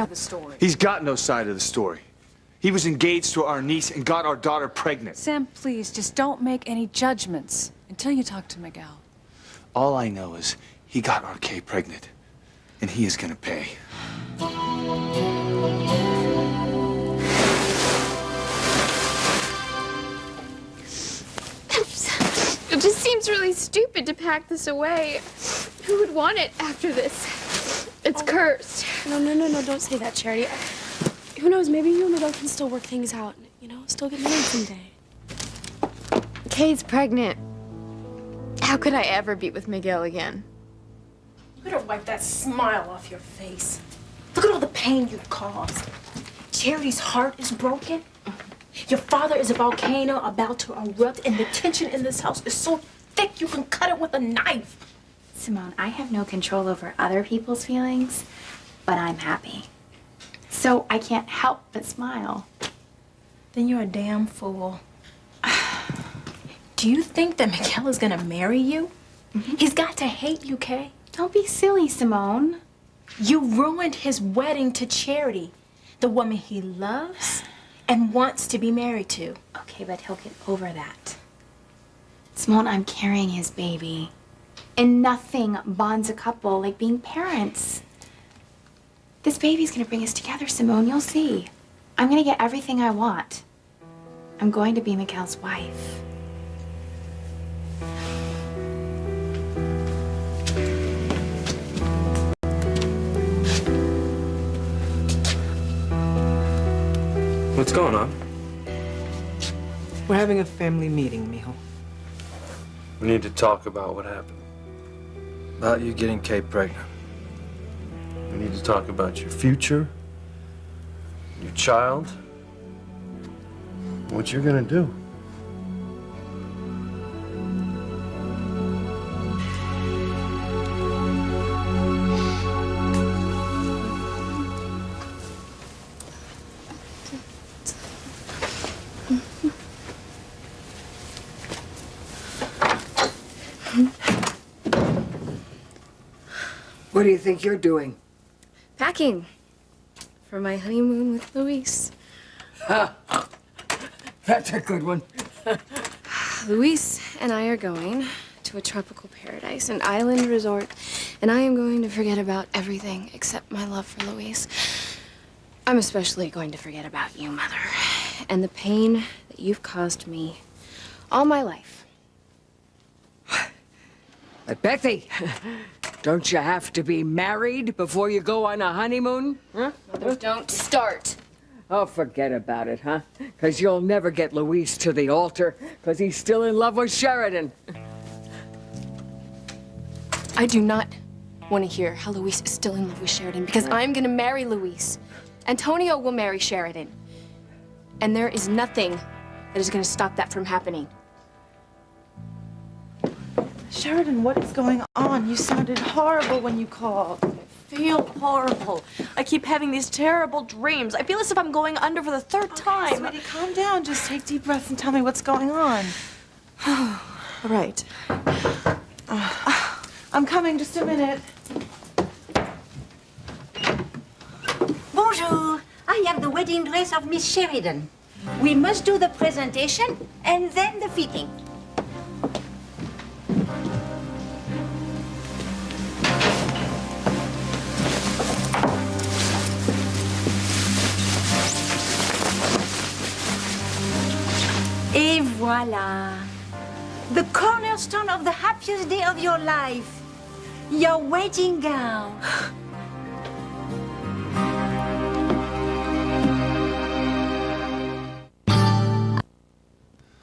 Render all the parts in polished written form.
of the story. He's got no side of the story. He was engaged to our niece and got our daughter pregnant. Sam, please, just don't make any judgments until you talk to Miguel. All I know is he got our Kay pregnant, and he is gonna pay. It just seems really stupid to pack this away. Who would want it after this? It's cursed. No, don't say that, Charity. Who knows, maybe you and Miguel can still work things out, you know, still get married someday. Kay's pregnant. How could I ever be with Miguel again? You better wipe that smile off your face. Look at all the pain you've caused. Charity's heart is broken. Your father is a volcano about to erupt, and the tension in this house is so thick you can cut it with a knife. Simone, I have no control over other people's feelings, but I'm happy. So I can't help but smile. Then you're a damn fool. Do you think that Miguel is gonna marry you? He's got to hate you, Kay. Don't be silly, Simone. You ruined his wedding to Charity, the woman he loves and wants to be married to. Okay, but he'll get over that. Simone, I'm carrying his baby. And nothing bonds a couple like being parents. This baby's gonna bring us together, Simone, you'll see. I'm gonna get everything I want. I'm going to be Miguel's wife. What's going on? We're having a family meeting, mijo. We need to talk about what happened. About you getting Kay pregnant. We need to talk about your future, your child, what you're gonna do. What do you think you're doing? Packing for my honeymoon with Luis. That's a good one. Luis and I are going to a tropical paradise, an island resort, and I am going to forget about everything except my love for Luis. I'm especially going to forget about you, Mother, and the pain that you've caused me all my life. But Bethy, don't you have to be married before you go on a honeymoon? Huh? Mother, don't start. Oh, forget about it, huh? Because you'll never get Luis to the altar, because he's still in love with Sheridan. I do not want to hear how Luis is still in love with Sheridan, because I'm going to marry Luis. Antonio will marry Sheridan. And there is nothing that is going to stop that from happening. Sheridan, what is going on? You sounded horrible when you called. I feel horrible. I keep having these terrible dreams. I feel as if I'm going under for the third time. Sweetie, calm down. Just take deep breaths and tell me what's going on. All right. I'm coming, just a minute. Bonjour. I have the wedding dress of Miss Sheridan. We must do the presentation and then the fitting. Et voila. The cornerstone of the happiest day of your life. Your wedding gown.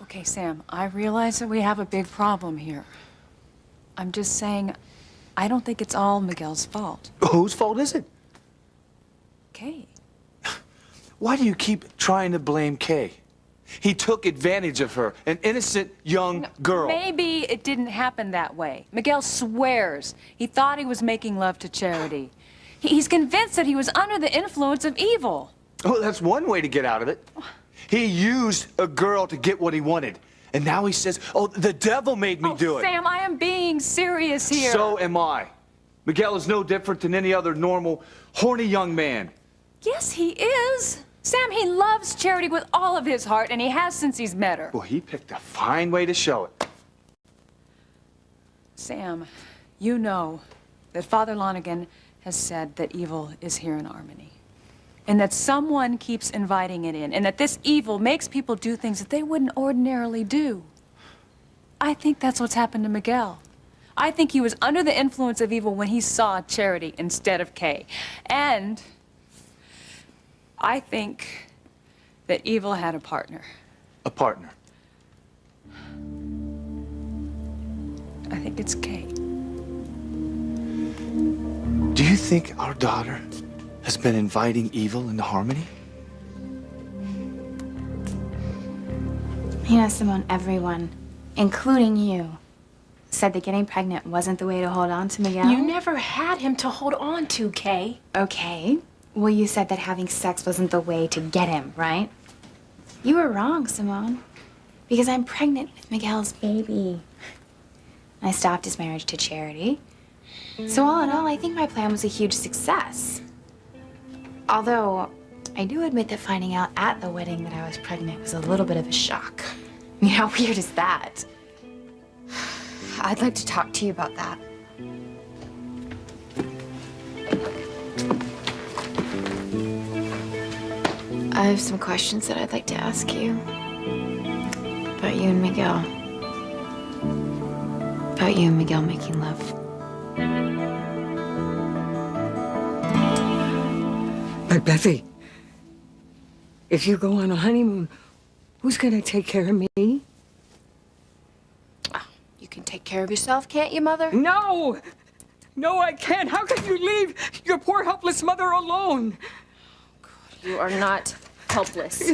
Okay, Sam, I realize that we have a big problem here. I'm just saying, I don't think it's all Miguel's fault. Whose fault is it? Kay. Why do you keep trying to blame Kay? He took advantage of her, an innocent young girl. Maybe it didn't happen that way. Miguel swears he thought he was making love to Charity. He's convinced that he was under the influence of evil. Oh, that's one way to get out of it. He used a girl to get what he wanted. And now he says, oh, the devil made me do it. Sam, I am being serious here. So am I. Miguel is no different than any other normal, horny young man. Yes, he is. Sam, he loves Charity with all of his heart, and he has since he's met her. Well, he picked a fine way to show it. Sam, you know that Father Lonigan has said that evil is here in Harmony. And that someone keeps inviting it in. And that this evil makes people do things that they wouldn't ordinarily do. I think that's what's happened to Miguel. I think he was under the influence of evil when he saw Charity instead of Kay. And I think that evil had a partner. A partner. I think it's Kay. Do you think our daughter has been inviting evil into Harmony? You know, Simone, everyone, including you, said that getting pregnant wasn't the way to hold on to Miguel. You never had him to hold on to, Kay. Okay. Well, you said that having sex wasn't the way to get him, right? You were wrong, Simone. Because I'm pregnant with Miguel's baby. I stopped his marriage to Charity. So all in all, I think my plan was a huge success. Although, I do admit that finding out at the wedding that I was pregnant was a little bit of a shock. I mean, how weird is that? I'd like to talk to you about that. I have some questions that I'd like to ask you. About you and Miguel. About you and Miguel making love. But Bethany, if you go on a honeymoon, who's gonna take care of me? You can take care of yourself, can't you, Mother? No! No, I can't. How can you leave your poor helpless mother alone? You are not helpless.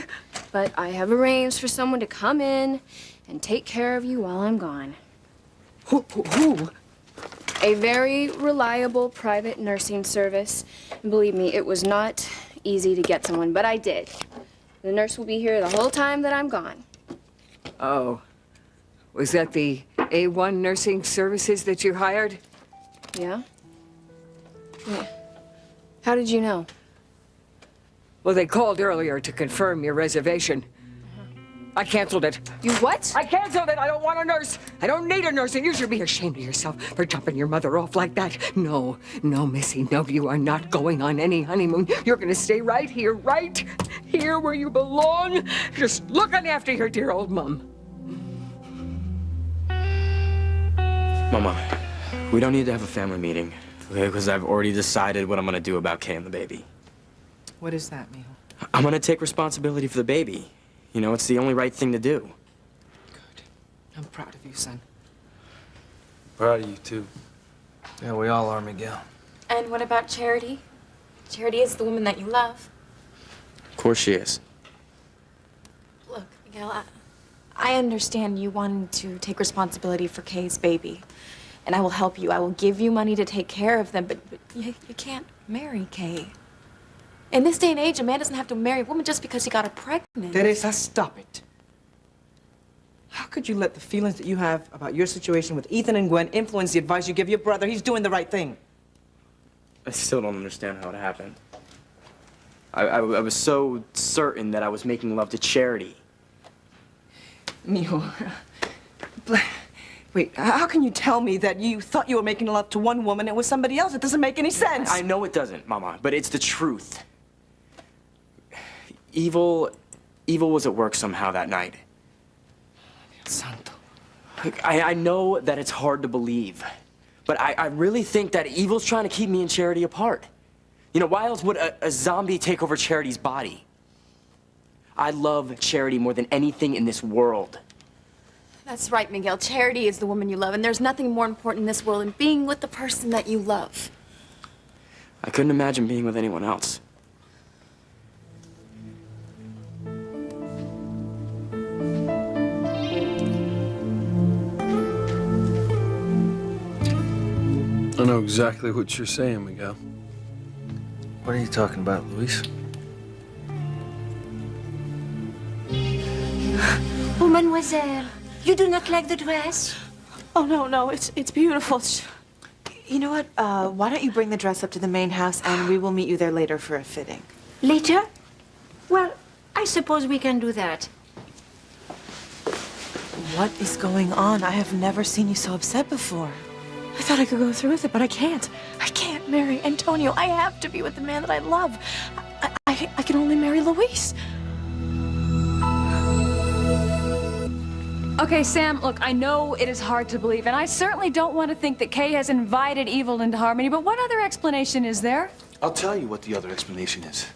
But I have arranged for someone to come in and take care of you while I'm gone. Who? A very reliable private nursing service. And believe me, it was not easy to get someone, but I did. The nurse will be here the whole time that I'm gone. Oh. Was that the A1 nursing services that you hired? Yeah? Yeah. How did you know? Well, they called earlier to confirm your reservation. I canceled it. You what? I canceled it. I don't want a nurse. I don't need a nurse, and you should be ashamed of yourself for dumping your mother off like that. No, Missy, no, you are not going on any honeymoon. You're gonna stay right here where you belong, just looking after your dear old mom. Mama, we don't need to have a family meeting, okay? Because I've already decided what I'm gonna do about Kay and the baby. What is that, Mijo? I'm gonna take responsibility for the baby. You know, it's the only right thing to do. Good. I'm proud of you, son. Proud of you, too. Yeah, we all are, Miguel. And what about Charity? Charity is the woman that you love. Of course she is. Look, Miguel, I understand you wanting to take responsibility for Kay's baby. And I will help you. I will give you money to take care of them, but you can't marry Kay. In this day and age, a man doesn't have to marry a woman just because he got her pregnant. Teresa, stop it. How could you let the feelings that you have about your situation with Ethan and Gwen influence the advice you give your brother? He's doing the right thing. I still don't understand how it happened. I was so certain that I was making love to Charity. Mijo, wait, how can you tell me that you thought you were making love to one woman and it was somebody else? It doesn't make any sense. I know it doesn't, Mama, but it's the truth. Evil was at work somehow that night. Santo. I know that it's hard to believe, but I really think that evil's trying to keep me and Charity apart. You know, why else would a zombie take over Charity's body? I love Charity more than anything in this world. That's right, Miguel. Charity is the woman you love, and there's nothing more important in this world than being with the person that you love. I couldn't imagine being with anyone else. I know exactly what you're saying, Miguel. What are you talking about, Luis? Oh, mademoiselle, you do not like the dress? Oh, no, it's beautiful. You know what? Why don't you bring the dress up to the main house and we will meet you there later for a fitting? Later? Well, I suppose we can do that. What is going on? I have never seen you so upset before. I thought I could go through with it, but I can't. I can't marry Antonio. I have to be with the man that I love. I can only marry Luis. Okay, Sam, look, I know it is hard to believe, and I certainly don't want to think that Kay has invited evil into Harmony, but what other explanation is there? I'll tell you what the other explanation is.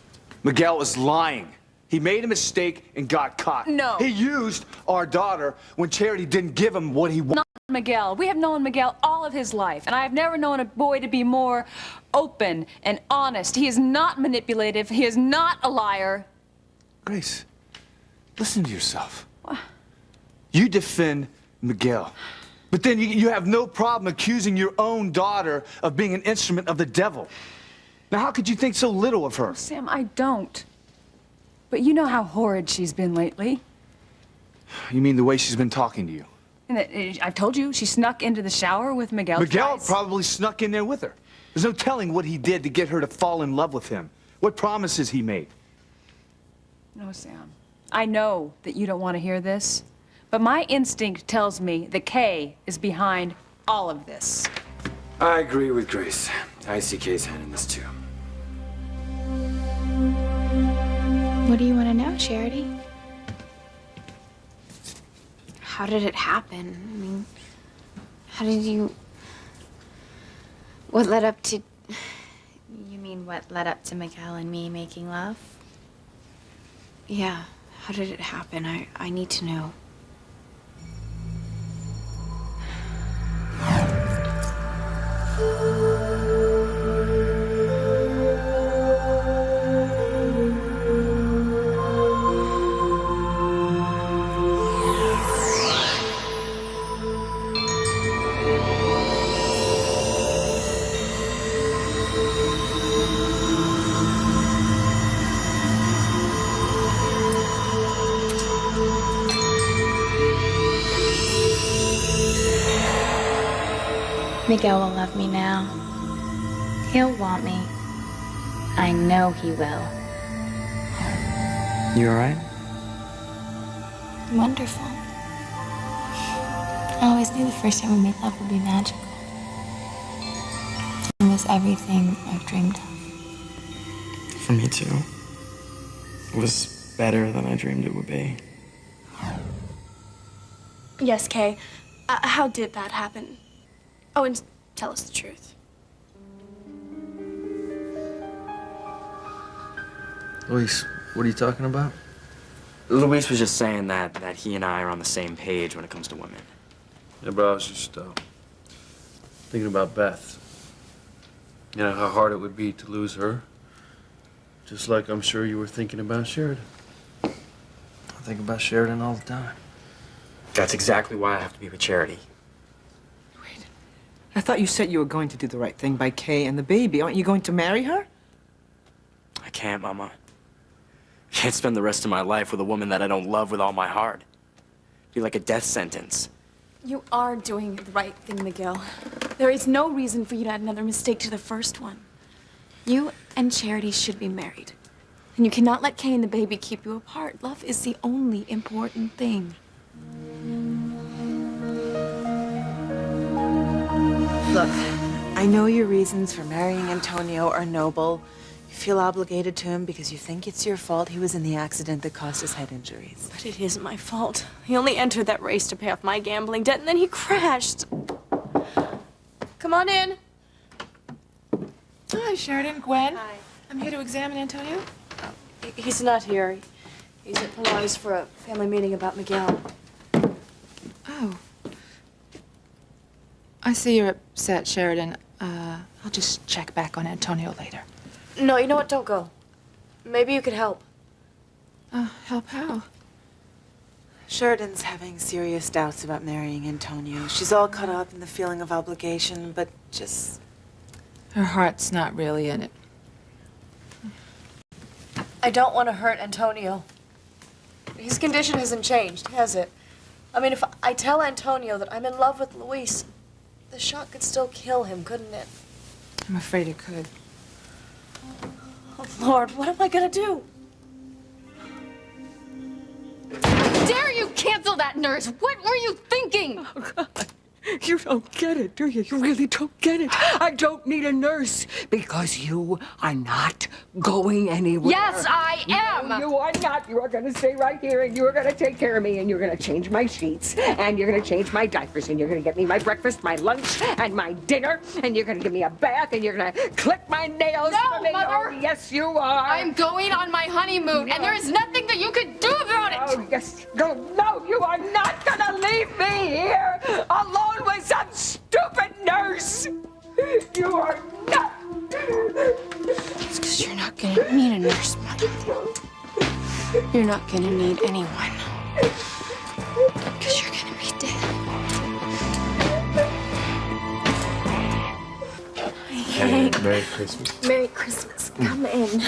Miguel is lying. He made a mistake and got caught. No. He used our daughter when Charity didn't give him what he wanted. Not Miguel. We have known Miguel all of his life, and I have never known a boy to be more open and honest. He is not manipulative. He is not a liar. Grace, listen to yourself. What? You defend Miguel, but then you have no problem accusing your own daughter of being an instrument of the devil. Now, how could you think so little of her? Oh, Sam, I don't. But you know how horrid she's been lately. You mean the way she's been talking to you? And that, I've told you, she snuck into the shower with Miguel. Miguel twice. probably snuck in there with her. There's no telling what he did to get her to fall in love with him. What promises he made. No, Sam. I know that you don't want to hear this, but my instinct tells me that Kay is behind all of this. I agree with Grace. I see Kay's hand in this too. What do you want to know, Charity? How did it happen? I mean, how did you... What led up to... You mean what led up to Miguel and me making love? Yeah, how did it happen? I need to know. Miguel will love me now. He'll want me. I know he will. You all right? Wonderful. I always knew the first time we made love would be magical. It was everything I've dreamed of. For me too. It was better than I dreamed it would be. Yes, Kay. How did that happen? Oh, and tell us the truth. Luis, what are you talking about? Luis was just saying that he and I are on the same page when it comes to women. Yeah, but I was just thinking about Beth. You know how hard it would be to lose her? Just like I'm sure you were thinking about Sheridan. I think about Sheridan all the time. That's exactly why I have to be with Charity. I thought you said you were going to do the right thing by Kay and the baby. Aren't you going to marry her? I can't, Mama. I can't spend the rest of my life with a woman that I don't love with all my heart. It'd be like a death sentence. You are doing the right thing, Miguel. There is no reason for you to add another mistake to the first one. You and Charity should be married. And you cannot let Kay and the baby keep you apart. Love is the only important thing. Look, I know your reasons for marrying Antonio are noble. You feel obligated to him because you think it's your fault he was in the accident that caused his head injuries. But it isn't my fault. He only entered that race to pay off my gambling debt, and then he crashed. Come on in. Hi, Sheridan. Gwen. Hi. I'm here to examine Antonio. He's not here. He's at Pilates for a family meeting about Miguel. Oh. I see you're upset, Sheridan. I'll just check back on Antonio later. No, you know what? Don't go. Maybe you could help. Help how? Sheridan's having serious doubts about marrying Antonio. She's all caught up in the feeling of obligation, but just... Her heart's not really in it. I don't want to hurt Antonio. His condition hasn't changed, has it? I mean, if I tell Antonio that I'm in love with Luis, the shock could still kill him, couldn't it? I'm afraid it could. Oh, Lord, what am I gonna do? Dare you cancel that, nurse? What were you thinking? Oh, God. You don't get it, do you? You really don't get it. I don't need a nurse because you are not going anywhere. Yes, I am. No, you are not. You are going to stay right here and you are going to take care of me and you're going to change my sheets and you're going to change my diapers and you're going to get me my breakfast, my lunch, and my dinner and you're going to give me a bath and you're going to clip my nails No, for me. Mother. Oh, yes, you are. I'm going on my honeymoon, and there is nothing that you could do about it. Oh, yes. No, you are not going to leave me here alone with some stupid nurse. You are not. It's because you're not gonna need a nurse, Mother. You're not gonna need anyone. Because you're gonna be dead. Hey, Merry Christmas. Merry Christmas. Come in.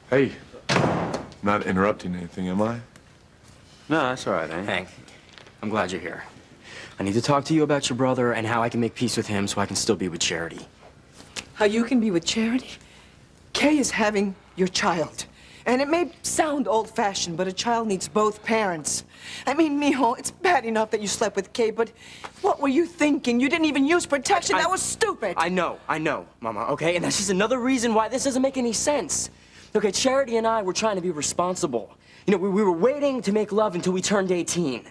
Hey, not interrupting anything, am I? No, that's all right, Hank. Hank, I'm glad you're here. I need to talk to you about your brother and how I can make peace with him so I can still be with Charity. How you can be with Charity? Kay is having your child. And it may sound old-fashioned, but a child needs both parents. I mean, mijo, it's bad enough that you slept with Kay, but what were you thinking? You didn't even use protection. That was stupid. I know, Mama, okay? And that's just another reason why this doesn't make any sense. Okay, Charity and I were trying to be responsible. You know, we were waiting to make love until we turned 18.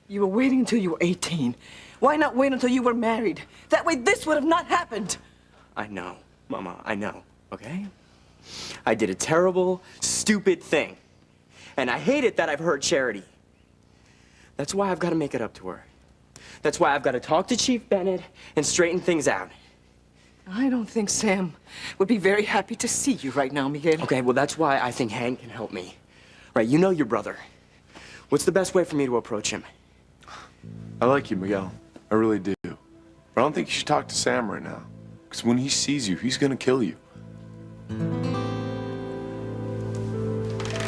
You were waiting until you were 18. Why not wait until you were married? That way this would have not happened. I know, Mama, I know, okay? I did a terrible, stupid thing. And I hate it that I've hurt Charity. That's why I've got to make it up to her. That's why I've got to talk to Chief Bennett and straighten things out. I don't think Sam would be very happy to see you right now, Miguel. Okay, well, that's why I think Hank can help me. Right, you know your brother. What's the best way for me to approach him? I like you, Miguel. I really do. But I don't think you should talk to Sam right now. Because when he sees you, he's gonna kill you.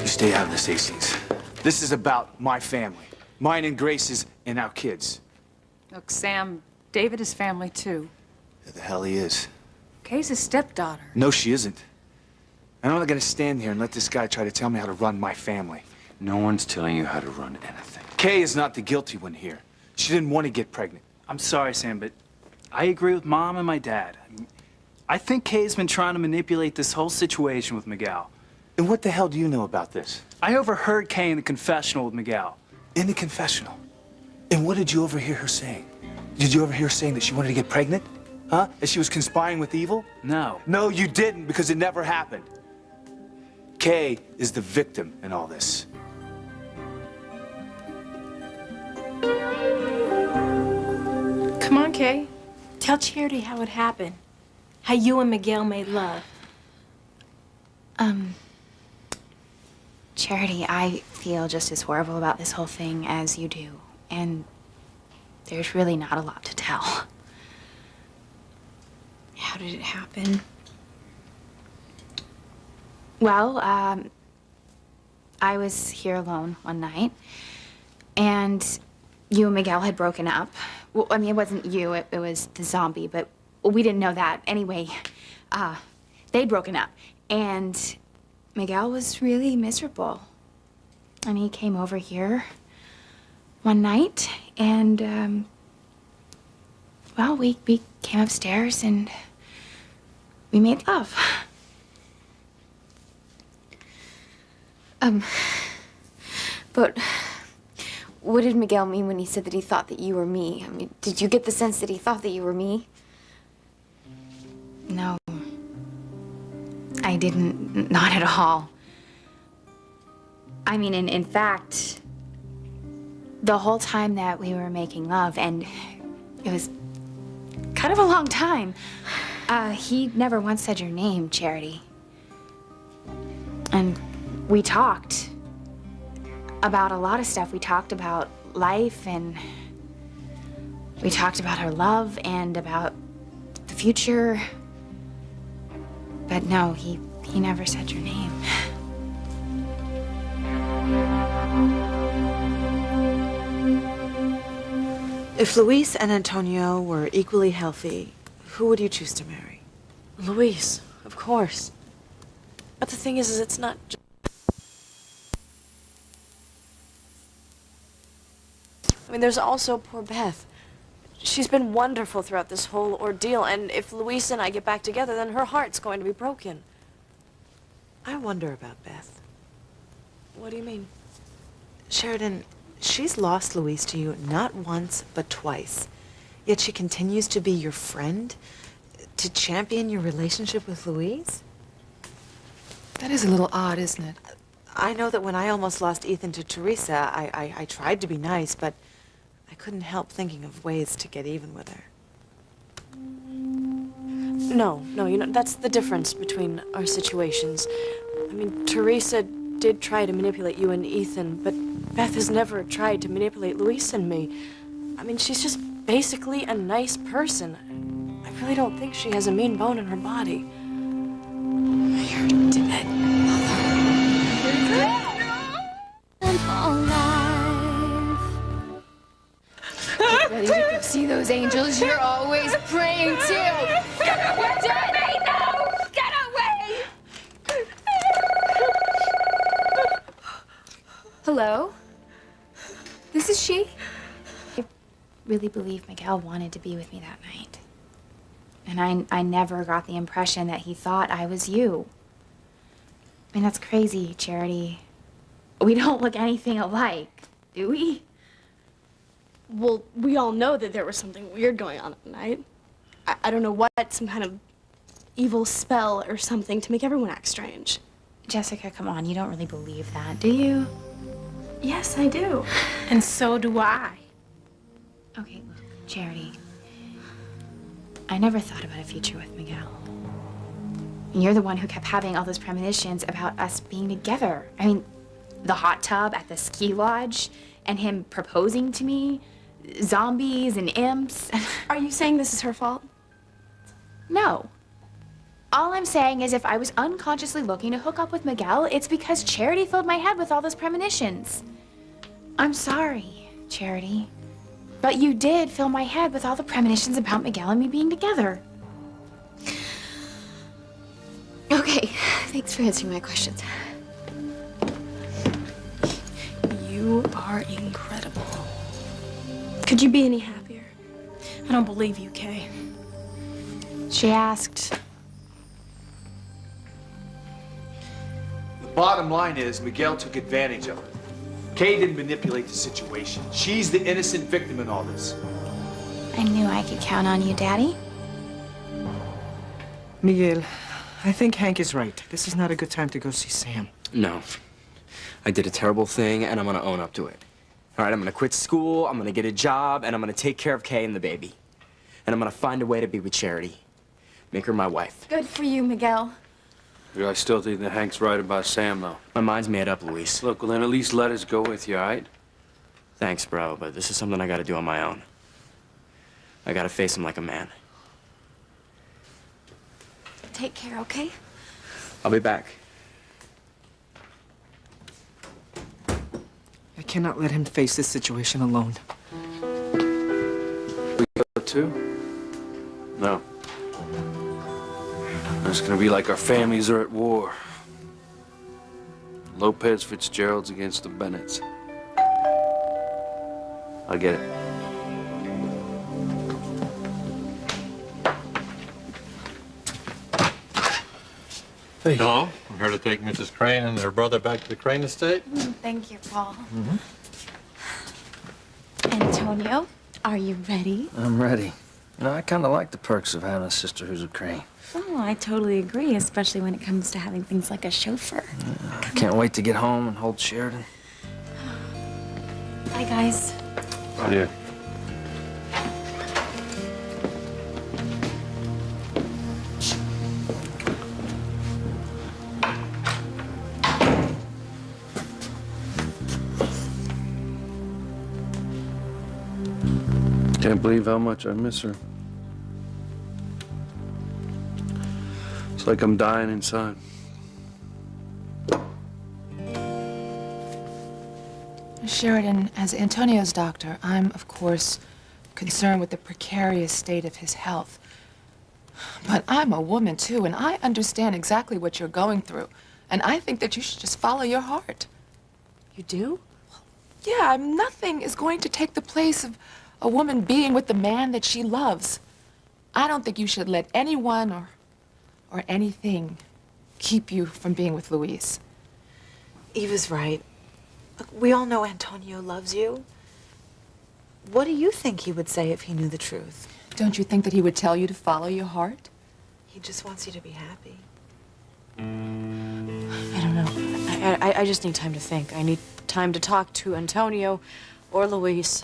You stay out of this, Hastings. This is about my family. Mine and Grace's and our kids. Look, Sam, David is family too. Who the hell he is? Kay's his stepdaughter. No, she isn't. And I'm not gonna stand here and let this guy try to tell me how to run my family. No one's telling you how to run anything. Kay is not the guilty one here. She didn't want to get pregnant. I'm sorry, Sam, but I agree with Mom and my dad. I think Kay's been trying to manipulate this whole situation with Miguel. And what the hell do you know about this? I overheard Kay in the confessional with Miguel. In the confessional? And what did you overhear her saying? Did you overhear her saying that she wanted to get pregnant? Huh? That she was conspiring with evil? No. No, you didn't, because it never happened. Kay is the victim in all this. Come on, Kay. Tell Charity how it happened. How you and Miguel made love. Charity, I feel just as horrible about this whole thing as you do. And there's really not a lot to tell. How did it happen? Well, I was here alone one night, and you and Miguel had broken up. Well, I mean, it wasn't you, it was the zombie, but we didn't know that. Anyway, they'd broken up, and Miguel was really miserable. And he came over here one night, and, well, we came upstairs, and we made love. But what did Miguel mean when he said that he thought that you were me? I mean, did you get the sense that he thought that you were me? No. I didn't, not at all. I mean, in fact, the whole time that we were making love, and it was kind of a long time, he never once said your name, Charity. And we talked about a lot of stuff. We talked about life, and we talked about our love and about the future. But no, he never said your name. If Luis and Antonio were equally healthy, who would you choose to marry? Luis. Of course. But the thing is it's not just... I mean, there's also poor Beth. She's been wonderful throughout this whole ordeal, and if Luis and I get back together, then her heart's going to be broken. I wonder about Beth. What do you mean? Sheridan, she's lost Luis to you not once, but twice. Yet she continues to be your friend, to champion your relationship with Luis? That is a little odd, isn't it? I know that when I almost lost Ethan to Teresa, I tried to be nice, but I couldn't help thinking of ways to get even with her. No, you know, that's the difference between our situations. I mean, Teresa did try to manipulate you and Ethan, but Beth has never tried to manipulate Luis and me. I mean, she's just basically a nice person. I really don't think she has a mean bone in her body. You're dead. Get ready to go see those angels you're always praying to. Get away! No! Get away! Hello? This is she? I really believe Miguel wanted to be with me that night. And I never got the impression that he thought I was you. I mean, that's crazy, Charity. We don't look anything alike, do we? Well, we all know that there was something weird going on at night. I don't know what, some kind of evil spell or something to make everyone act strange. Jessica, come on, you don't really believe that, do you? Yes, I do. And so do I. Okay, look, Charity. I never thought about a future with Miguel. And you're the one who kept having all those premonitions about us being together. I mean, the hot tub at the ski lodge, and him proposing to me, zombies and imps. Are you saying this is her fault? No. All I'm saying is if I was unconsciously looking to hook up with Miguel, it's because Charity filled my head with all those premonitions. I'm sorry, Charity. But you did fill my head with all the premonitions about Miguel and me being together. Okay, thanks for answering my questions. You are incredible. Could you be any happier? I don't believe you, Kay. She asked. The bottom line is Miguel took advantage of her. Kay didn't manipulate the situation. She's the innocent victim in all this. I knew I could count on you, Daddy. Miguel, I think Hank is right. This is not a good time to go see Sam. No. I did a terrible thing, and I'm gonna own up to it. All right, I'm gonna quit school, I'm gonna get a job, and I'm gonna take care of Kay and the baby. And I'm gonna find a way to be with Charity. Make her my wife. Good for you, Miguel. I still think that Hank's right about Sam, though. My mind's made up, Luis. Look, well, then at least let us go with you, all right? Thanks, bro, but this is something I gotta do on my own. I gotta face him like a man. Take care, okay? I'll be back. I cannot let him face this situation alone. We go too? No. It's gonna be like our families are at war. Lopez Fitzgerald's against the Bennetts. I get it. Hey. No, I'm here to take Mrs. Crane and her brother back to the Crane estate. Thank you, Paul. Antonio, are you ready? I'm ready. You know, I kind of like the perks of having a sister who's a Crane. Oh, I totally agree, especially when it comes to having things like a chauffeur. I can't wait to get home and hold Sheridan. Bye, guys. Yeah. Can't believe how much I miss her. It's like I'm dying inside. Sheridan, as Antonio's doctor, I'm, of course, concerned with the precarious state of his health. But I'm a woman, too, and I understand exactly what you're going through. And I think that you should just follow your heart. You do? Yeah, nothing is going to take the place of a woman being with the man that she loves. I don't think you should let anyone or anything keep you from being with Luis. Eva's right. Look, we all know Antonio loves you. What do you think he would say if he knew the truth? Don't you think that he would tell you to follow your heart? He just wants you to be happy. I don't know. I just need time to think. I need time to talk to Antonio or Luis.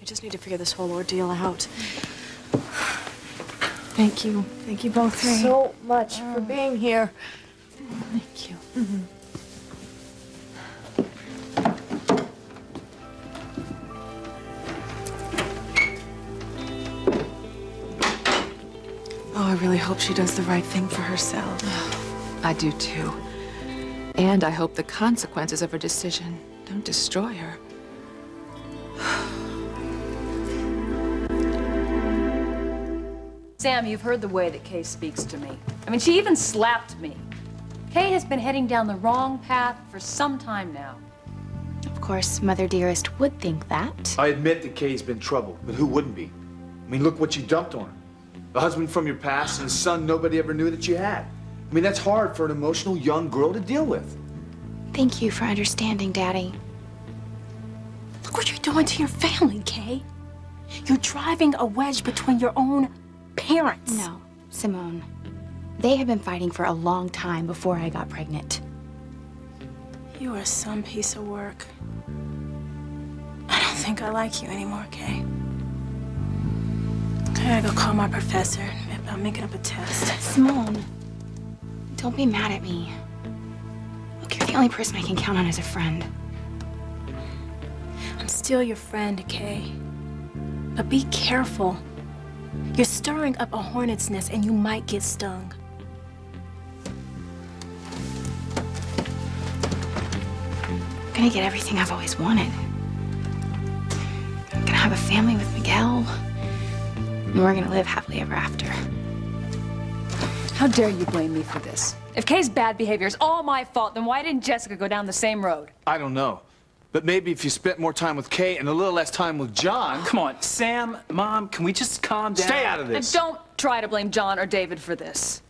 I just need to figure this whole ordeal out. Thank you. Thank you both so much for being here. Thank you. Oh, I really hope she does the right thing for herself. I do, too. And I hope the consequences of her decision don't destroy her. Sam, you've heard the way that Kay speaks to me. I mean, she even slapped me. Kay has been heading down the wrong path for some time now. Of course, Mother Dearest would think that. I admit that Kay's been trouble, but who wouldn't be? I mean, look what you dumped on her. The husband from your past and a son nobody ever knew that you had. I mean, that's hard for an emotional young girl to deal with. Thank you for understanding, Daddy. Look what you're doing to your family, Kay. You're driving a wedge between your own parents. No, Simone. They have been fighting for a long time before I got pregnant. You are some piece of work. I don't think I like you anymore, Kay. I gotta go call my professor about making up a test. Simone, don't be mad at me. Look, you're the only person I can count on as a friend. I'm still your friend, Kay. But be careful. You're stirring up a hornet's nest and you might get stung. I'm gonna get everything I've always wanted. I'm gonna have a family with Miguel. And we're gonna live happily ever after. How dare you blame me for this? If Kay's bad behavior is all my fault, then why didn't Jessica go down the same road? I don't know. But maybe if you spent more time with Kay and a little less time with John... Come on, Sam, Mom, can we just calm down? Stay out of this. And don't try to blame John or David for this.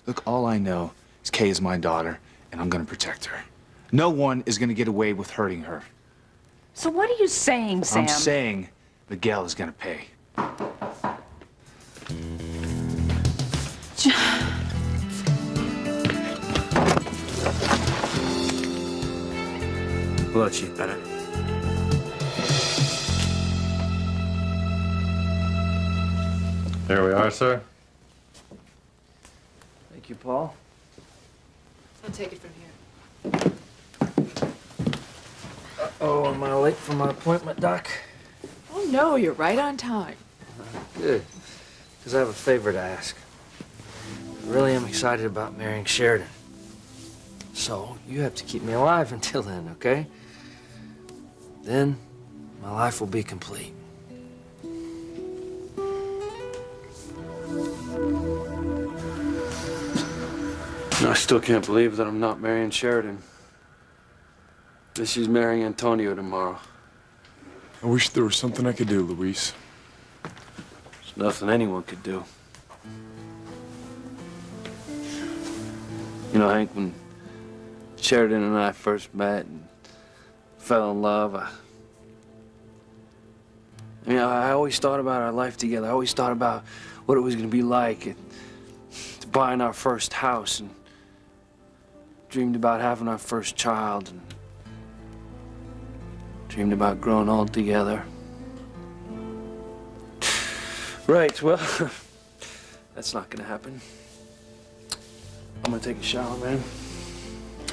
Look, all I know is Kay is my daughter, and I'm gonna protect her. No one is gonna get away with hurting her. So what are you saying, Sam? I'm saying Miguel is gonna pay. Blood sheet better. Here we are, sir. Thank you, Paul. I'll take it from here. Oh, am I late for my appointment, Doc? Oh, no, you're right on time. Good. Because I have a favor to ask. I really am excited about marrying Sheridan. So, you have to keep me alive until then, okay? Then, my life will be complete. I still can't believe that I'm not marrying Sheridan. That she's marrying Antonio tomorrow. I wish there was something I could do, Luis. There's nothing anyone could do. You know, Hank, when Sheridan and I first met and fell in love, I always thought about our life together. I always thought about what it was going to be like buying our first house, and dreamed about having our first child, and dreamed about growing old together. Right, well, that's not gonna happen. I'm gonna take a shower, man.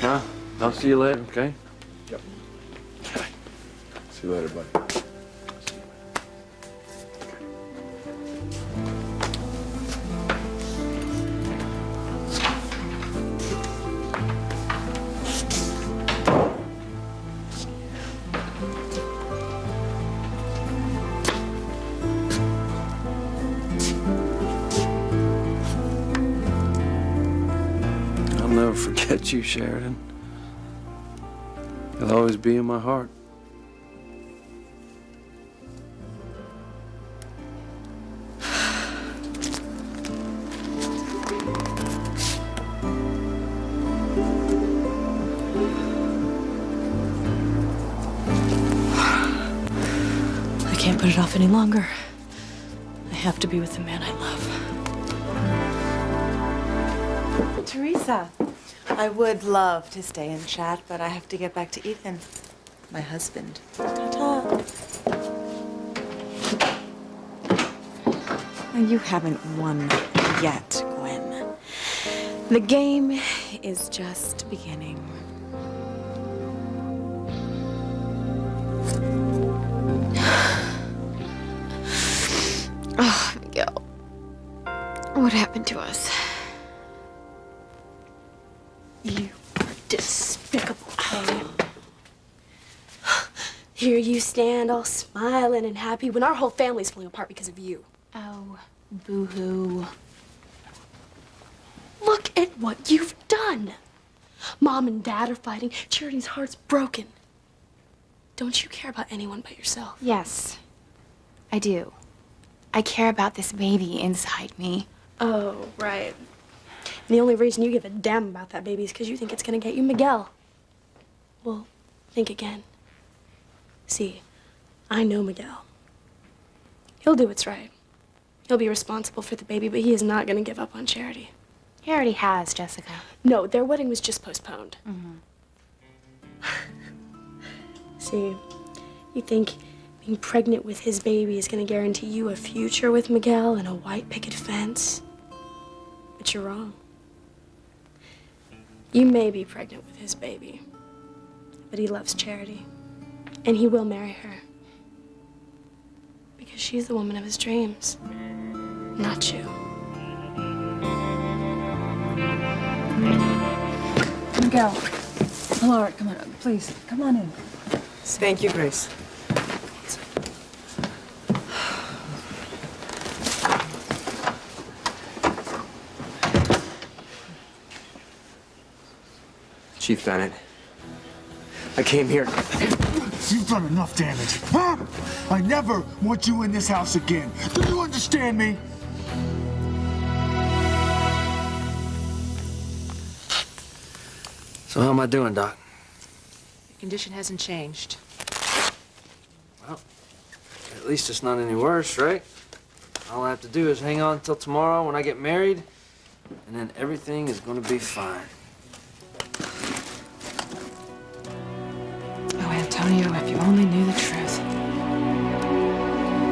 Huh? I'll see you later, okay? Yep. See you later, buddy. never forget you, Sheridan. You'll always be in my heart. I can't put it off any longer. I have to be with the man I love. Teresa, I would love to stay and chat, but I have to get back to Ethan, my husband. Ta-ta. You haven't won yet, Gwen. The game is just beginning. Oh, Miguel. What happened to us? You are despicable, Kay. Here you stand all smiling and happy when our whole family's falling apart because of you. Oh, boo-hoo. Look at what you've done. Mom and Dad are fighting. Charity's heart's broken. Don't you care about anyone but yourself? Yes, I do. I care about this baby inside me. Oh, right. And the only reason you give a damn about that baby is because you think it's gonna get you Miguel. Well, think again. See, I know Miguel. He'll do what's right. He'll be responsible for the baby, but he is not gonna give up on Charity. He already has, Jessica. No, their wedding was just postponed. See, you think being pregnant with his baby is gonna guarantee you a future with Miguel and a white picket fence? But you're wrong. You may be pregnant with his baby, but he loves Charity, and he will marry her. Because she's the woman of his dreams, not you. Miguel. Laura, come on, please, come on in. Thank you, Grace. Chief Bennett, I came here. You've done enough damage. Huh? I never want you in this house again. Do you understand me? So how am I doing, Doc? Your condition hasn't changed. Well, at least it's not any worse, right? All I have to do is hang on until tomorrow when I get married, and then everything is gonna be fine. Oh, Antonio, if you only knew the truth.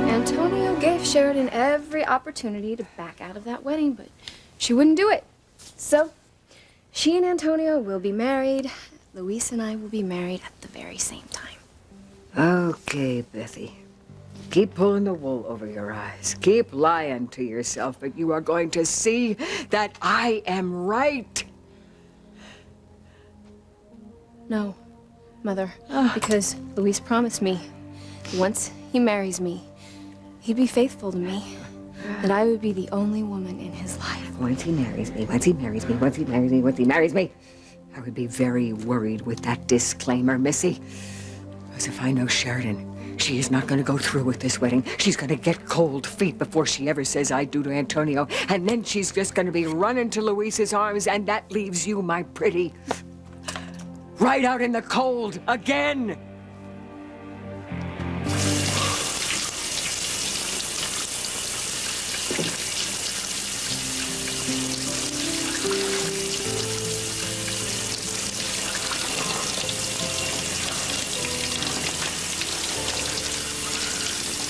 Antonio gave Sheridan every opportunity to back out of that wedding, but she wouldn't do it. So, she and Antonio will be married. Luis and I will be married at the very same time. Okay, Bethy. Keep pulling the wool over your eyes. Keep lying to yourself, but you are going to see that I am right. No, Mother, because Luis promised me once he marries me, he'd be faithful to me, that I would be the only woman in his life. Once he marries me, once he marries me, once he marries me, once he marries me, I would be very worried with that disclaimer, Missy. Because if I know Sheridan, she is not going to go through with this wedding. She's going to get cold feet before she ever says I do to Antonio. And then she's just going to be running to Luis's arms, and that leaves you, my pretty, right out in the cold again.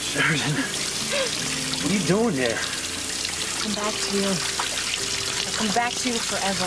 Sheridan, what are you doing there? Come back to you. I'll come back to you forever.